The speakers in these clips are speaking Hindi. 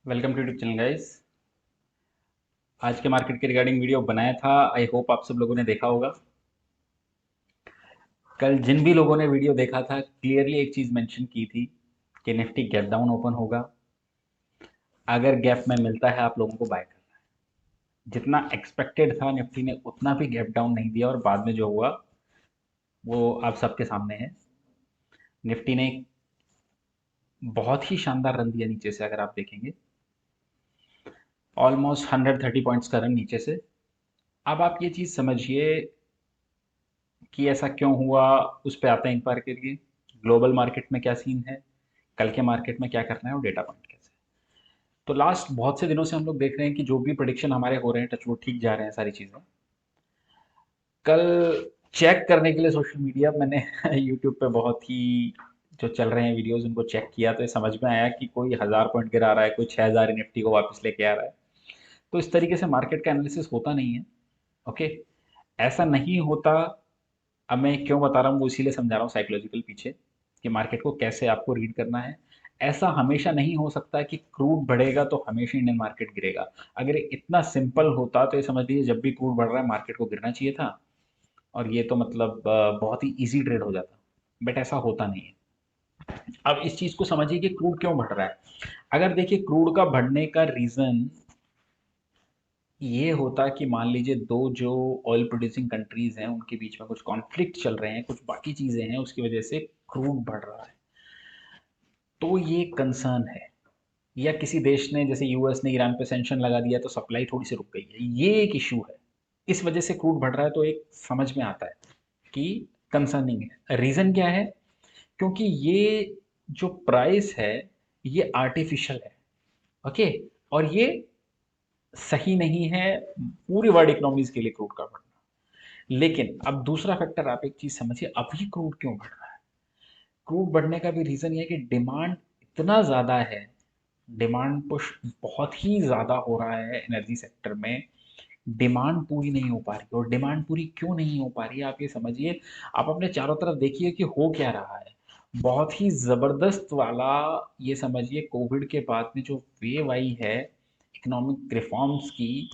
Welcome to YouTube channel guys. आज के मार्केट के रिगार्डिंग वीडियो बनाया था। आई होप आप सब लोगों ने देखा होगा। कल जिन भी लोगों ने वीडियो देखा था क्लियरली एक चीज़ मेंशन की थी कि निफ्टी गैप डाउन ओपन होगा। अगर गैप में मिलता है आप लोगों को बाय करना है। जितना एक्सपेक्टेड था निफ्टी ने उतना भी गैप डाउन नहीं दिया और बाद में जो हुआ वो आप सबके सामने है। निफ्टी ने बहुत ही शानदार रन दिया नीचे से। अगर आप देखेंगे ऑलमोस्ट 130 पॉइंट्स का रन नीचे से। अब आप ये चीज़ समझिए कि ऐसा क्यों हुआ। उस पे आते हैं एक बार के लिए। ग्लोबल मार्केट में क्या सीन है, कल के मार्केट में क्या करना है और डेटा पॉइंट कैसे। तो लास्ट बहुत से दिनों से हम लोग देख रहे हैं कि जो भी प्रेडिक्शन हमारे हो रहे हैं टच वो ठीक जा रहे हैं सारी चीज़ें। कल चेक करने के लिए सोशल मीडिया मैंने यूट्यूब पे बहुत ही जो चल रहे हैं वीडियोस उनको चेक किया तो ये समझ में आया कि कोई 1000 पॉइंट गिरा रहा है, कोई 6000 निफ्टी को वापस लेके आ रहा है। तो इस तरीके से मार्केट का एनालिसिस होता नहीं है। ओके, ऐसा नहीं होता। अब मैं क्यों बता रहा हूँ वो इसीलिए समझा रहा हूँ साइकोलॉजिकल पीछे कि मार्केट को कैसे आपको रीड करना है। ऐसा हमेशा नहीं हो सकता कि क्रूड बढ़ेगा तो हमेशा इंडियन मार्केट गिरेगा। अगर ये इतना सिंपल होता तो ये समझ लीजिए जब भी क्रूड बढ़ रहा है मार्केट को गिरना चाहिए था और ये तो मतलब बहुत ही इजी ट्रेड हो जाता। बट ऐसा होता नहीं है। अब इस चीज को समझिए कि क्रूड क्यों बढ़ रहा है। अगर देखिए क्रूड का बढ़ने का रीजन ये होता कि मान लीजिए दो जो ऑयल प्रोड्यूसिंग कंट्रीज हैं उनके बीच में कुछ कॉन्फ्लिक्ट चल रहे हैं, कुछ बाकी चीजें हैं, उसकी वजह से क्रूड बढ़ रहा है, तो ये कंसर्न है। या किसी देश ने जैसे यूएस ने ईरान पे सेंशन लगा दिया तो सप्लाई थोड़ी सी रुक गई है, ये एक इशू है। इस वजह से क्रूड बढ़ रहा है तो एक समझ में आता है कि कंसर्निंग है। रीजन क्या है? क्योंकि ये जो प्राइस है ये आर्टिफिशियल है। ओके, और ये सही नहीं है पूरी वर्ल्ड इकोनॉमीज के लिए क्रूड का बढ़ना। लेकिन अब दूसरा फैक्टर आप एक चीज समझिए, अभी क्रूड क्यों बढ़ रहा है। क्रूड बढ़ने का भी रीजन ये है कि डिमांड इतना ज्यादा है। डिमांड पुश बहुत ही ज्यादा हो रहा है एनर्जी सेक्टर में। डिमांड पूरी नहीं हो पा रही, और डिमांड पूरी क्यों नहीं हो पा रही है आप ये समझिए। आप अपने चारों तरफ देखिए कि हो क्या रहा है। बहुत ही जबरदस्त वाला, ये समझिए कोविड के बाद में जो वेव आई है इकोनॉमिक रिफॉर्म्स की,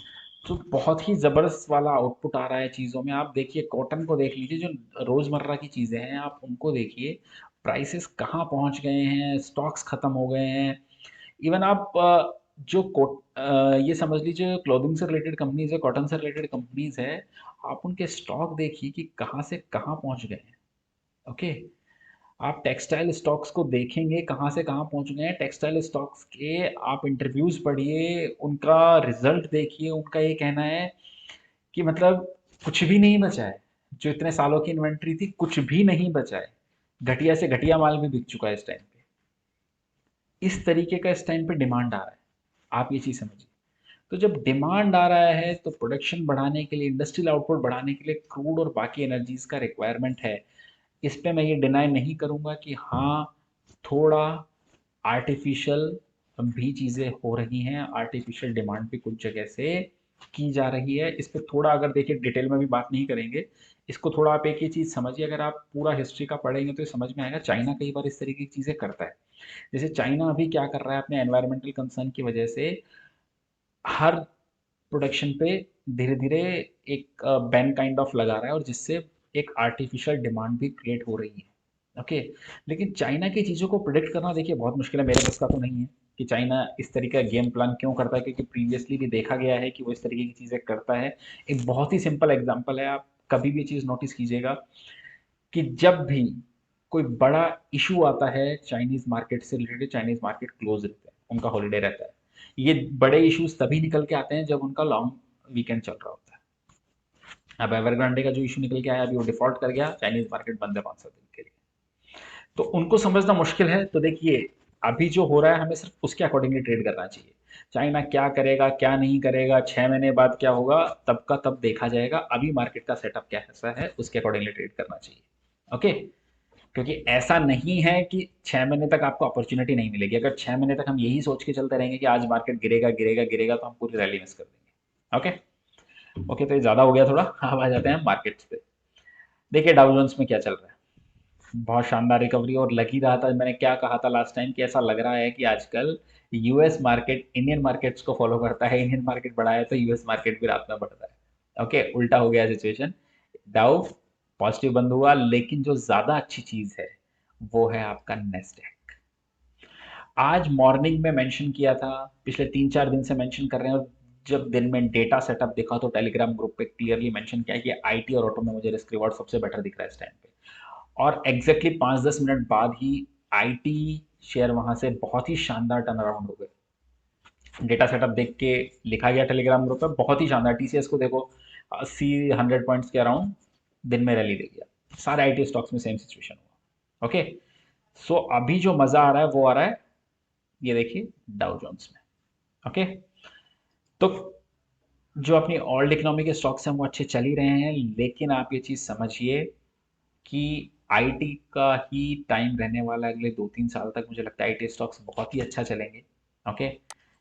तो बहुत ही जबरदस्त वाला आउटपुट आ रहा है चीज़ों में। आप देखिए कॉटन को देख लीजिए, जो रोज़मर्रा की चीज़ें हैं आप उनको देखिए, प्राइसेस कहाँ पहुंच गए हैं, स्टॉक्स खत्म हो गए हैं। इवन आप जो ये समझ लीजिए क्लोथिंग से रिलेटेड कंपनीज है, कॉटन से रिलेटेड कंपनीज है, आप उनके स्टॉक देखिए कि कहाँ से कहाँ पहुंच गए हैं। ओके, आप टेक्सटाइल स्टॉक्स को देखेंगे कहाँ से कहाँ पहुंच गए हैं। टेक्सटाइल स्टॉक्स के आप इंटरव्यूज पढ़िए, उनका रिजल्ट देखिए, उनका ये कहना है कि मतलब कुछ भी नहीं बचा है। जो इतने सालों की इन्वेंट्री थी कुछ भी नहीं बचा है। घटिया से घटिया माल भी बिक चुका है इस टाइम पे। इस तरीके का इस टाइम पे डिमांड आ रहा है। आप ये चीज़ समझिए। तो जब डिमांड आ रहा है तो प्रोडक्शन बढ़ाने के लिए, इंडस्ट्रियल आउटपुट बढ़ाने के लिए क्रूड और बाकी एनर्जीज का रिक्वायरमेंट है। इस पे मैं ये डिनाई नहीं करूंगा कि हाँ, थोड़ा आर्टिफिशियल भी चीज़ें हो रही हैं। आर्टिफिशियल डिमांड भी कुछ जगह से की जा रही है। इस पे थोड़ा अगर देखिए डिटेल में भी बात नहीं करेंगे। इसको थोड़ा आप एक ही चीज़ समझिए, अगर आप पूरा हिस्ट्री का पढ़ेंगे तो ये समझ में आएगा। चाइना कई बार इस तरीके की चीज़ें करता है। जैसे चाइना अभी क्या कर रहा है अपने एनवायरमेंटल कंसर्न की वजह से, हर प्रोडक्शन पे धीरे धीरे एक बैन काइंड ऑफ लगा रहा है, और जिससे एक आर्टिफिशियल डिमांड भी क्रिएट हो रही है। ओके, लेकिन चाइना की चीज़ों को प्रिडिक्ट करना देखिए बहुत मुश्किल है। मेरे बस का तो नहीं है कि चाइना इस तरीके का गेम प्लान क्यों करता है, क्योंकि प्रीवियसली भी देखा गया है कि वो इस तरीके की चीज़ें करता है। एक बहुत ही सिंपल एग्जांपल है, आप कभी भी ये चीज़ नोटिस कीजिएगा कि जब भी कोई बड़ा इशू आता है चाइनीज मार्केट से रिलेटेड, चाइनीज मार्केट क्लोज रहता है, उनका हॉलीडे रहता है। ये बड़े इश्यूज तभी निकल के आते हैं जब उनका लॉन्ग वीकेंड चल रहा होता है। अब एवरग्रांडे का जो इशू निकल के आया, अभी वो डिफॉल्ट कर गया, चाइनीज मार्केट बंद है 5 7 दिन के लिए। तो उनको समझना मुश्किल है। तो देखिए अभी जो हो रहा है हमें सिर्फ उसके अकॉर्डिंगली ट्रेड करना चाहिए। चाइना क्या करेगा क्या नहीं करेगा, 6 महीने बाद क्या होगा, तब का तब देखा जाएगा। अभी मार्केट का सेटअप क्या ऐसा है उसके अकॉर्डिंगली ट्रेड करना चाहिए। ओके, क्योंकि ऐसा नहीं है कि 6 महीने तक आपको अपॉर्चुनिटी नहीं मिलेगी। अगर 6 महीने तक हम यही सोच के चलते रहेंगे कि आज मार्केट गिरेगा गिरेगा गिरेगा, तो हम पूरी रैली मिस कर देंगे। ओके। ओके, तो ये ज्यादा हो गया थोड़ा। अब आ जाते हैं मार्केट्स पे। देखिए डाउ जोन्स में क्या चल रहा है। बहुत शानदार रिकवरी, और लग ही रहा था, मैंने क्या कहा था लास्ट टाइम कि ऐसा लग रहा है कि आजकल यूएस मार्केट इंडियन मार्केट्स को फॉलो करता है, इंडियन मार्केट बढ़ा है तो यूएस मार्केट भी रात में बढ़ता है। ओके, उल्टा हो गया सिचुएशन। डाउ पॉजिटिव बंद हुआ, लेकिन जो ज्यादा अच्छी चीज है वो है आपका नेस्डेक। आज मॉर्निंग में मेंशन किया था, पिछले 3-4 दिन से मेंशन कर रहे हैं, और जब दिन में डेटा सेटअप देखा तो टेलीग्राम ग्रुप पे क्लियरली मेंशन किया कि आईटी और ऑटो में मुझे रिस्क रिवॉर्ड सबसे बेटर दिख रहा है इस टाइम पे। और एग्जैक्टली 5-10 मिनट बाद ही आईटी शेयर वहां से बहुत ही शानदार टर्न अराउंड हो गए। डेटा सेटअप देख के लिखा गया टेलीग्राम ग्रुप पे, बहुत ही शानदार। टीसीएस को देखो, 80-100 पॉइंट्स के अराउंड दिन में रैली दे गया। सारे आईटी स्टॉक्स में सेम सिचुएशन हुआ। ओके, सो अभी जो मजा आ रहा है वो आ रहा है, ये देखिए, डाउ जोन्स में। ओके, तो जो अपनी ओल्ड इकोनॉमी के स्टॉक्स हैं वो अच्छे चल ही रहे हैं, लेकिन आप ये चीज समझिए कि आईटी का ही टाइम रहने वाला है अगले 2-3 साल तक। मुझे लगता है आईटी स्टॉक्स बहुत ही अच्छा चलेंगे। ओके,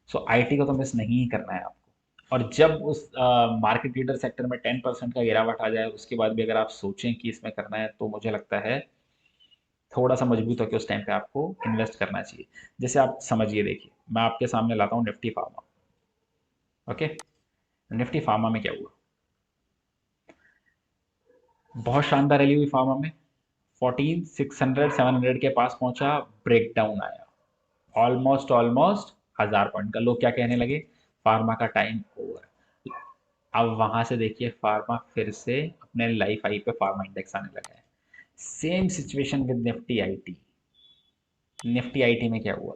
सो आईटी को तो मिस नहीं ही करना है आपको। और जब उस मार्केट लीडर सेक्टर में 10% का गिरावट आ जाए, उसके बाद भी अगर आप सोचें कि इसमें करना है, तो मुझे लगता है थोड़ा सा मजबूत होकर उस टाइम पे आपको इन्वेस्ट करना चाहिए। जैसे आप समझिए, देखिए मैं आपके सामने लाता हूँ Nifty pharma. Okay, Nifty pharma में क्या हुआ, बहुत शानदार रैली हुई फार्मा में। 14,600-700 के पास पहुंचा, ब्रेक डाउन आया, ऑलमोस्ट ऑलमोस्ट 1000 पॉइंट का। लोग क्या कहने लगे, फार्मा का टाइम ओवर। अब वहां से देखिए फार्मा फिर से अपने लाइफ हाई पे फार्मा इंडेक्स आने लगा है। Same situation with Nifty IT. Nifty IT में क्या हुआ,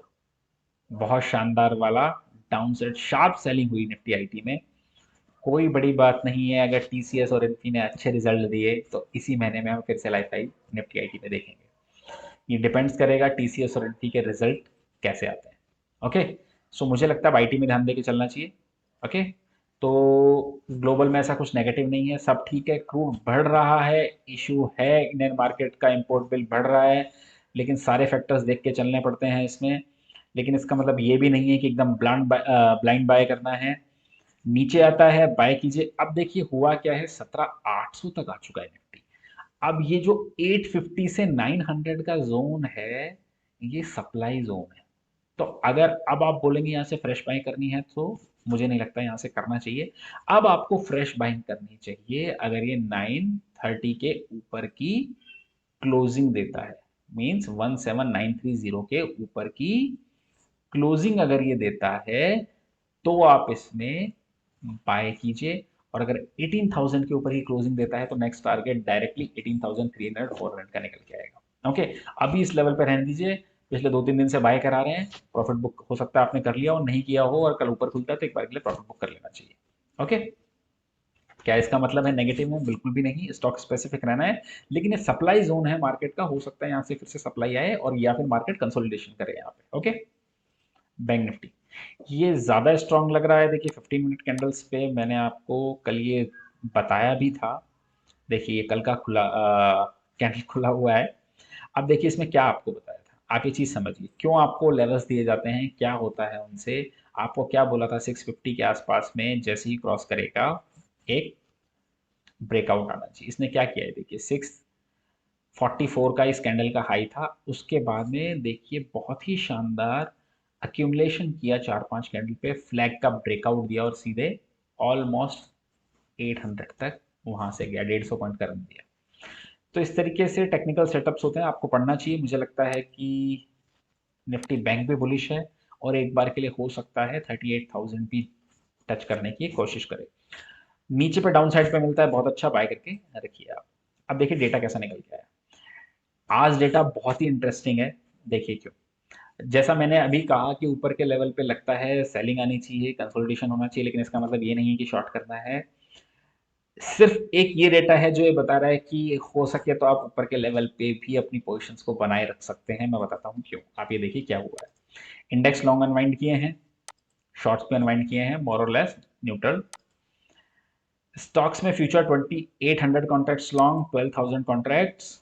बहुत शानदार वाला डाउन साइड शार्प सेलिंग हुई निफ्टी आईटी में। कोई बड़ी बात नहीं है, अगर टीसीएस और इन्फी ने अच्छे रिजल्ट दिए तो इसी महीने में हम फिर से लाइफ हाई निफ्टी आईटी में देखेंगे। ये डिपेंड्स करेगा टीसीएस और इन्फी के रिजल्ट कैसे आते हैं। ओके, सो मुझे लगता है आईटी में ध्यान देके चलना चाहिए। ओके, तो ग्लोबल में ऐसा कुछ नेगेटिव नहीं है, सब ठीक है। क्रूड बढ़ रहा है, इशू है इंडियन मार्केट का, इंपोर्ट बिल बढ़ रहा है, लेकिन सारे फैक्टर्स देख के चलने पड़ते हैं इसमें। लेकिन इसका मतलब ये भी नहीं है कि एकदम ब्लाइंड बाय करना है। नीचे आता है बाय कीजिए। अब देखिए हुआ क्या है, 17,800 तक आ चुका है निफ्टी। अब ये जो 850 से 900 का जोन है, ये सप्लाई जोन है। तो अगर अब आप बोलेंगे यहाँ से फ्रेश बाइंग करनी है, तो मुझे नहीं लगता यहाँ से करना चाहिए। अब आपको फ्रेश बाइंग करनी चाहिए अगर ये 930 के ऊपर की क्लोजिंग देता है, मींस 17930 के ऊपर की क्लोजिंग अगर ये देता है, तो आप इसमें बाय कीजिए। और अगर 18,000 के ऊपर ही क्लोजिंग देता है, तो नेक्स्ट टारगेट डायरेक्टली 18,300-400 का निकल के आएगा। ओके, अभी इस लेवल पे रहने दीजिए। पिछले 2-3 दिन से बाय करा रहे हैं, प्रॉफिट बुक हो सकता है आपने कर लिया और नहीं किया हो, और कल ऊपर खुलता है तो एक बार के लिए प्रॉफिट बुक कर लेना चाहिए। ओके, क्या इसका मतलब है नेगेटिव में, बिल्कुल भी नहीं, स्टॉक स्पेसिफिक रहना है। लेकिन ये सप्लाई जोन है मार्केट का, हो सकता है यहाँ से फिर से सप्लाई आए और या फिर मार्केट कंसोलिडेशन करे यहाँ पे। ओके, बैंक निफ्टी ये ज्यादा स्ट्रांग लग रहा है। देखिए 15 मिनट कैंडल्स पे मैंने आपको कल ये बताया भी था। देखिए ये कल का खुला कैंडल खुला हुआ है। अब देखिए इसमें क्या आपको बताया था, आप ये चीज समझिए क्यों आपको लेवल्स दिए जाते हैं, क्या होता है उनसे। आपको क्या बोला था, 650 के आसपास में जैसे ही क्रॉस करेगा एक ब्रेकआउट आना चाहिए। इसने क्या किया है, देखिए 644 का इस कैंडल का हाई था, उसके बाद में देखिए बहुत ही शानदार अक्यूमुलेशन किया 4-5 कैंडल पे, फ्लैग का ब्रेकआउट दिया और सीधे ऑलमोस्ट 800 तक वहां से गया, 150 पॉइंट का रन दिया। तो इस तरीके से टेक्निकल सेटअप्स होते हैं, आपको पढ़ना चाहिए। मुझे लगता है कि निफ्टी बैंक भी बुलिश है, और एक बार के लिए हो सकता है 38,000 भी टच करने की कोशिश करे। नीचे पे डाउन साइड पे मिलता है, बहुत अच्छा, बाय करके रखिए आप। अब देखिए डेटा कैसा निकल के आया। आज डेटा बहुत ही इंटरेस्टिंग है, देखिए क्यों। जैसा मैंने अभी कहा कि ऊपर के लेवल पे लगता है सेलिंग आनी चाहिए, कंसोलिडेशन होना चाहिए, लेकिन इसका मतलब ये नहीं है कि शॉर्ट करना है। सिर्फ एक ये डेटा है जो ये बता रहा है कि हो सके तो आप ऊपर के लेवल पे भी अपनी पोजीशंस को बनाए रख सकते हैं। मैं बताता हूँ क्यों। आप ये देखिए क्या हुआ है, इंडेक्स लॉन्ग अनवाइंड किए हैं, शॉर्ट्स पे अनवाइंड किए हैं, मोर और लेस न्यूट्रल। स्टॉक्स में future 2800 contracts long, 12,000 contracts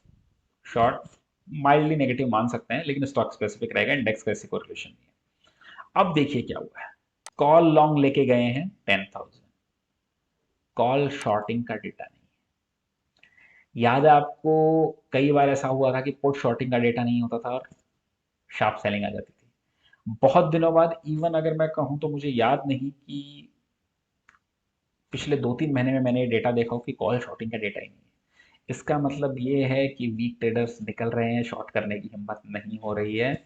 short. Mildly negative मान सकते हैं, लेकिन स्टॉक स्पेसिफिक रहेगा, इंडेक्स का ऐसी कोरिलेशन नहीं है। अब देखिए क्या हुआ है, कॉल लॉन्ग लेके गए हैं 10,000, कॉल शॉर्टिंग का डेटा नहीं। याद है आपको, कई बार ऐसा हुआ था कि पुट शॉर्टिंग का डेटा नहीं होता था और शार्प सेलिंग आ जाती थी। बहुत दिनों बाद, इवन अगर मैं कहूँ तो मुझे याद नहीं कि पिछले 2-3 महीने में मैंने ये डेटा देखा हो कि कॉल शॉर्टिंग का डेटा ही नहीं है। इसका मतलब ये है कि वीक ट्रेडर्स निकल रहे हैं, शॉर्ट करने की हिम्मत नहीं हो रही है।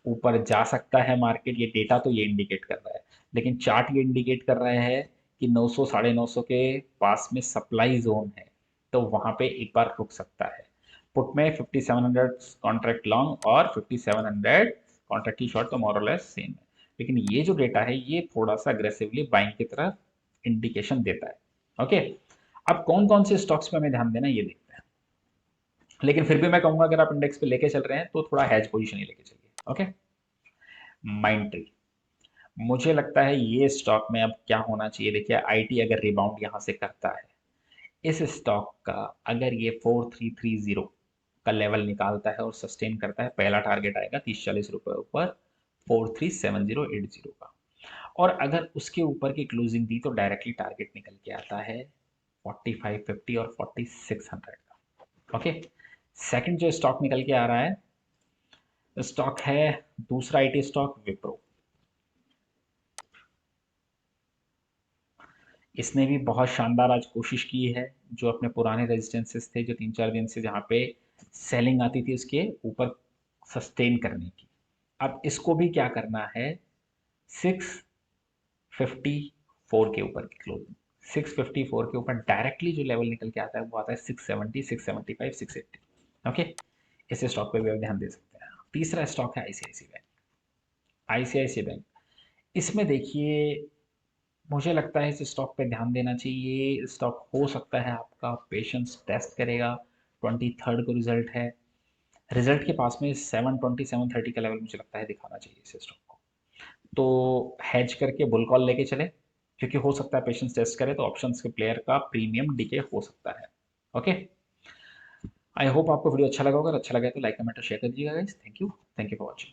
ऊपर जा सकता है मार्केट, ये डेटा तो ये इंडिकेट कर रहा है, लेकिन चार्ट ये इंडिकेट कर रहा है कि 900 साढ़े 900 के पास में सप्लाई जोन है, तो वहां पे एक बार रुक सकता है। पुट में 5700 कॉन्ट्रैक्ट लॉन्ग और 5700 कॉन्ट्रैक्ट की शॉर्ट तो मोरलेस सेम है, लेकिन ये जो डेटा है ये थोड़ा सा अग्रेसिवली बाइंग की तरफ इंडिकेशन देता है। ओके, अब कौन कौन से स्टॉक्स पे हमें ध्यान देना है ये देखते हैं। लेकिन फिर भी मैं कहूंगा अगर आप इंडेक्स पे लेके चल रहे हैं तो थोड़ा हैज पोजीशन ही लेके चलिए। ओके, माइंड ट्री, मुझे लगता है ये स्टॉक में अब क्या होना चाहिए, देखिए आईटी अगर रिबाउंड यहाँ से करता है, इस स्टॉक का अगर ये 4330 का लेवल निकालता है और सस्टेन करता है, पहला टारगेट आएगा 30-40 रुपए ऊपर 437080 का, और अगर उसके ऊपर की क्लोजिंग दी तो डायरेक्टली टारगेट निकल के आता है 4550 और 4600 का। ओके, सेकंड जो स्टॉक निकल के आ रहा है, स्टॉक है दूसरा आईटी स्टॉक विप्रो। इसने भी बहुत शानदार आज कोशिश की है, जो अपने पुराने रेजिस्टेंसेस थे जो 3-4 दिन से जहाँ पे सेलिंग आती थी उसके ऊपर सस्टेन करने की। अब इसको भी क्या करना है, 654 के ऊपर की क्लोजिंग, 654 के ऊपर डायरेक्टली जो लेवल निकल के आता है वो आता है 670, 675, 680। ओके, इस स्टॉक पे भी आप ध्यान दे सकते हैं। तीसरा स्टॉक है आईसीआईसी बैंक। आईसीआईसी बैंक, इसमें देखिए मुझे लगता है इस स्टॉक पे ध्यान देना चाहिए। स्टॉक हो सकता है आपका पेशेंस टेस्ट करेगा, 23rd को रिजल्ट है, रिजल्ट के पास में 720 730 का लेवल मुझे लगता है दिखाना चाहिए इस स्टॉक को। तो हैज करके बुल कॉल लेके चले, क्योंकि हो सकता है पेशेंस टेस्ट करे तो ऑप्शंस के प्लेयर का प्रीमियम डीके हो सकता है। ओके, आई होप आपको वीडियो अच्छा लगा होगा, अच्छा लगा तो लाइक कमेंट और शेयर कर दीजिएगा guys. Thank you for watching.